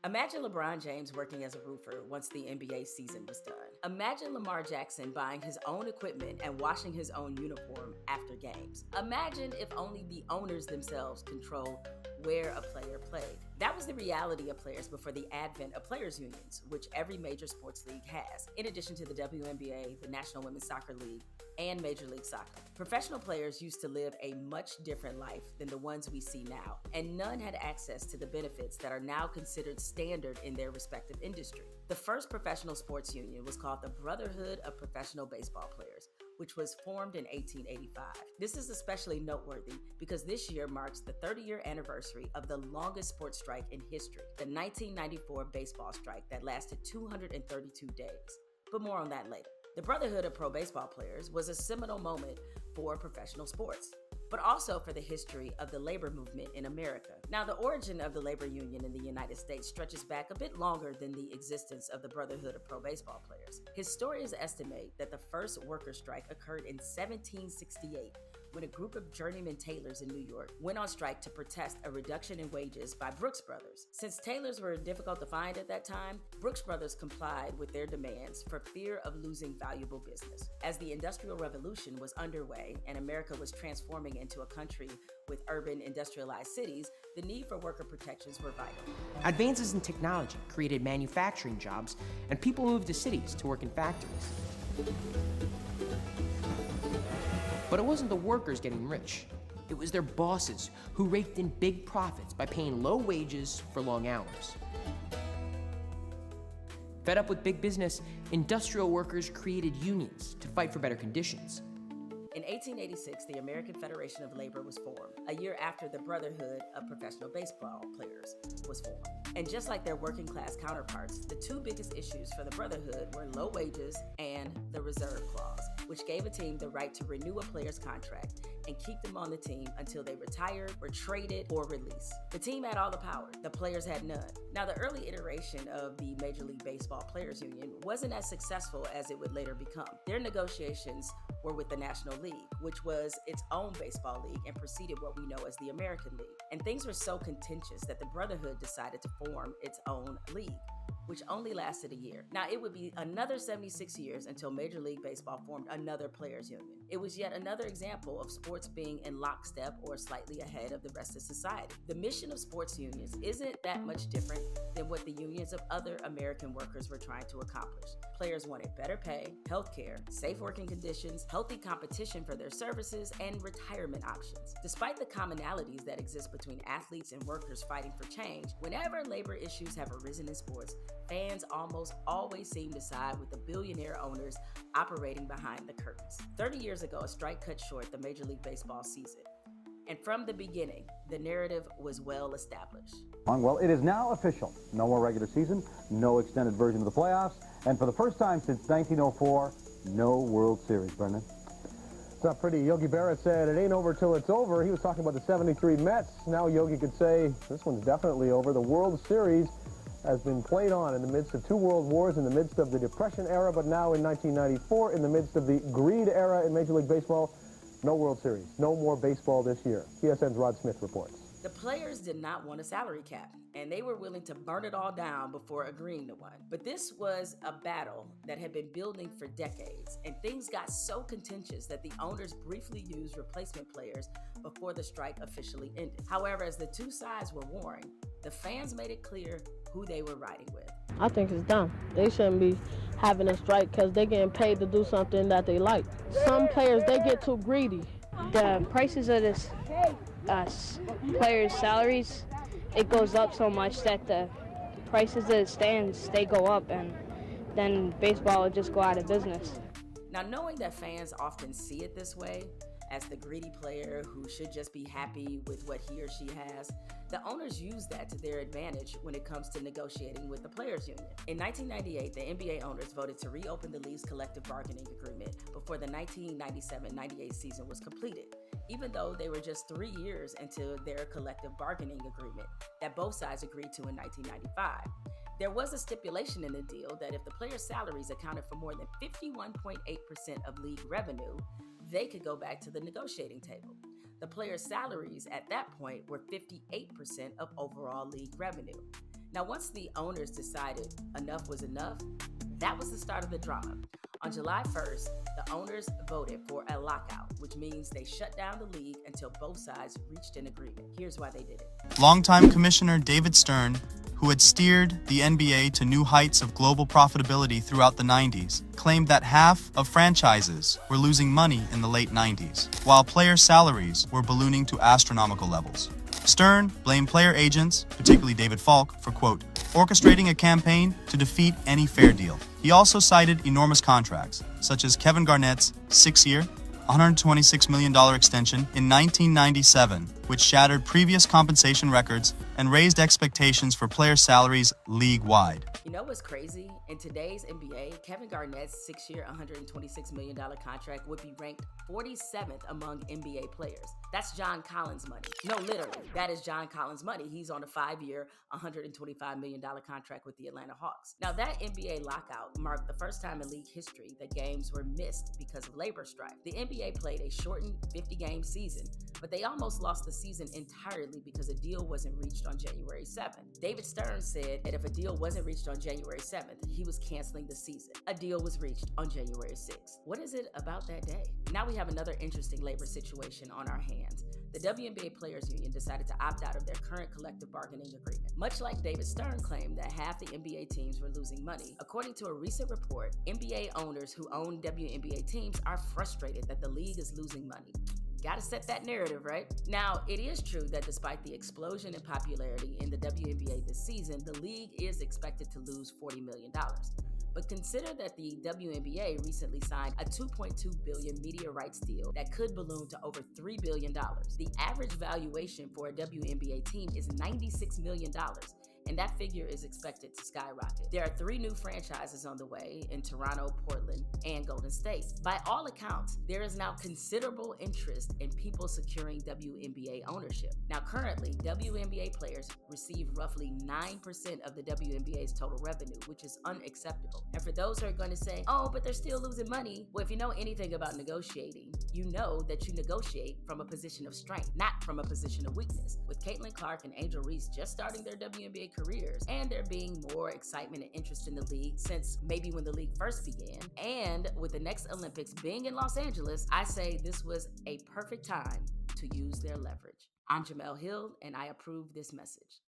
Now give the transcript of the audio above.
Imagine LeBron James working as a roofer once the NBA season was done. Imagine Lamar Jackson buying his own equipment and washing his own uniform after games. Imagine if only the owners themselves controlled where a player played. That was the reality of players before the advent of players' unions, which every major sports league has, in addition to the WNBA, the National Women's Soccer League, and Major League Soccer. Professional players used to live a much different life than the ones we see now, and none had access to the benefits that are now considered standard in their respective industry. The first professional sports union was called the Brotherhood of Professional Baseball Players, which was formed in 1885. This is especially noteworthy because this year marks the 30-year anniversary of the longest sports strike in history, the 1994 baseball strike that lasted 232 days. But more on that later. The Brotherhood of Pro Baseball Players was a seminal moment for professional sports, but also for the history of the labor movement in America. Now, the origin of the labor union in the United States stretches back a bit longer than the existence of the Brotherhood of Pro Baseball Players. Historians estimate that the first worker strike occurred in 1768, when a group of journeyman tailors in New York went on strike to protest a reduction in wages by Brooks Brothers. Since tailors were difficult to find at that time, Brooks Brothers complied with their demands for fear of losing valuable business. As the Industrial Revolution was underway and America was transforming into a country with urban industrialized cities, the need for worker protections were vital. Advances in technology created manufacturing jobs, and people moved to cities to work in factories. But it wasn't the workers getting rich. It was their bosses who raked in big profits by paying low wages for long hours. Fed up with big business, industrial workers created unions to fight for better conditions. In 1886, the American Federation of Labor was formed, a year after the Brotherhood of Professional Baseball Players was formed. And just like their working class counterparts, the two biggest issues for the Brotherhood were low wages and the reserve clause, which gave a team the right to renew a player's contract and keep them on the team until they retired, were traded, or released. The team had all the power. The players had none. Now, the early iteration of the Major League Baseball Players Union wasn't as successful as it would later become. Their negotiations were with the National League, which was its own baseball league and preceded what we know as the American League. And things were so contentious that the Brotherhood decided to form its own league, which only lasted a year. Now, it would be another 76 years until Major League Baseball formed another players' union. It was yet another example of sports being in lockstep or slightly ahead of the rest of society. The mission of sports unions isn't that much different than what the unions of other American workers were trying to accomplish. Players wanted better pay, health care, safe working conditions, healthy competition for their services, and retirement options. Despite the commonalities that exist between athletes and workers fighting for change, whenever labor issues have arisen in sports, fans almost always seem to side with the billionaire owners operating behind the curtains. 30 years ago, a strike cut short the Major League Baseball season. And from the beginning, the narrative was well established. Well, it is now official. No more regular season, no extended version of the playoffs, and for the first time since 1904, no World Series, Brendan. It's not pretty. Yogi Berra said it ain't over till it's over. He was talking about the 73 Mets. Now Yogi could say this one's definitely over. The World Series has been played on in the midst of two world wars, in the midst of the Depression era, but now in 1994, in the midst of the greed era in Major League Baseball. No World Series, no more baseball this year. TSN's Rod Smith reports. The players did not want a salary cap, and they were willing to burn it all down before agreeing to one. But this was a battle that had been building for decades, and things got so contentious that the owners briefly used replacement players before the strike officially ended. However, as the two sides were warring, the fans made it clear who they were riding with. I think it's dumb. They shouldn't be having a strike because they're getting paid to do something that they like. Some players, they get too greedy. The prices of this players' salaries, it goes up so much that the prices of the stands, they go up, and then baseball will just go out of business. Now, knowing that fans often see it this way, as the greedy player who should just be happy with what he or she has, the owners use that to their advantage when it comes to negotiating with the players' union. In 1998, the NBA owners voted to reopen the league's collective bargaining agreement before the 1997-98 season was completed, even though they were just 3 years into their collective bargaining agreement that both sides agreed to in 1995. There was a stipulation in the deal that if the players' salaries accounted for more than 51.8% of league revenue, they could go back to the negotiating table. The players' salaries at that point were 58% of overall league revenue. Now, once the owners decided enough was enough, that was the start of the drama. On July 1st, the owners voted for a lockout, which means they shut down the league until both sides reached an agreement. Here's why they did it. Longtime Commissioner David Stern, who had steered the NBA to new heights of global profitability throughout the 90s, claimed that half of franchises were losing money in the late 90s, while player salaries were ballooning to astronomical levels. Stern blamed player agents, particularly David Falk, for, quote, orchestrating a campaign to defeat any fair deal. He also cited enormous contracts, such as Kevin Garnett's 6-year, $126 million extension in 1997, which shattered previous compensation records and raised expectations for player salaries league-wide. You know what's crazy? In today's NBA, Kevin Garnett's 6-year, $126 million contract would be ranked 47th among NBA players. That's John Collins' money. No, literally, that is John Collins' money. He's on a 5-year, $125 million contract with the Atlanta Hawks. Now, that NBA lockout marked the first time in league history that games were missed because of labor strike. The NBA played a shortened 50-game season, but they almost lost the season entirely because a deal wasn't reached on January 7th. David Stern said that if a deal wasn't reached on January 7th, he was canceling the season. A deal was reached on January 6th. What is it about that day? Now we have another interesting labor situation on our hands. The WNBA Players Union decided to opt out of their current collective bargaining agreement. Much like David Stern claimed that half the NBA teams were losing money, according to a recent report, NBA owners who own WNBA teams are frustrated that the league is losing money. Gotta set that narrative, right? Now, it is true that despite the explosion in popularity in the WNBA this season, the league is expected to lose $40 million. But consider that the WNBA recently signed a $2.2 billion media rights deal that could balloon to over $3 billion. The average valuation for a WNBA team is $96 million. And that figure is expected to skyrocket. There are 3 new franchises on the way in Toronto, Portland, and Golden State. By all accounts, there is now considerable interest in people securing WNBA ownership. Now, currently, WNBA players receive roughly 9% of the WNBA's total revenue, which is unacceptable. And for those who are going to say, oh, but they're still losing money, well, if you know anything about negotiating, you know that you negotiate from a position of strength, not from a position of weakness. With Caitlin Clark and Angel Reese just starting their WNBA careers, and there being more excitement and interest in the league since maybe when the league first began, and with the next Olympics being in Los Angeles, I say this was a perfect time to use their leverage. I'm Jemele Hill, and I approve this message.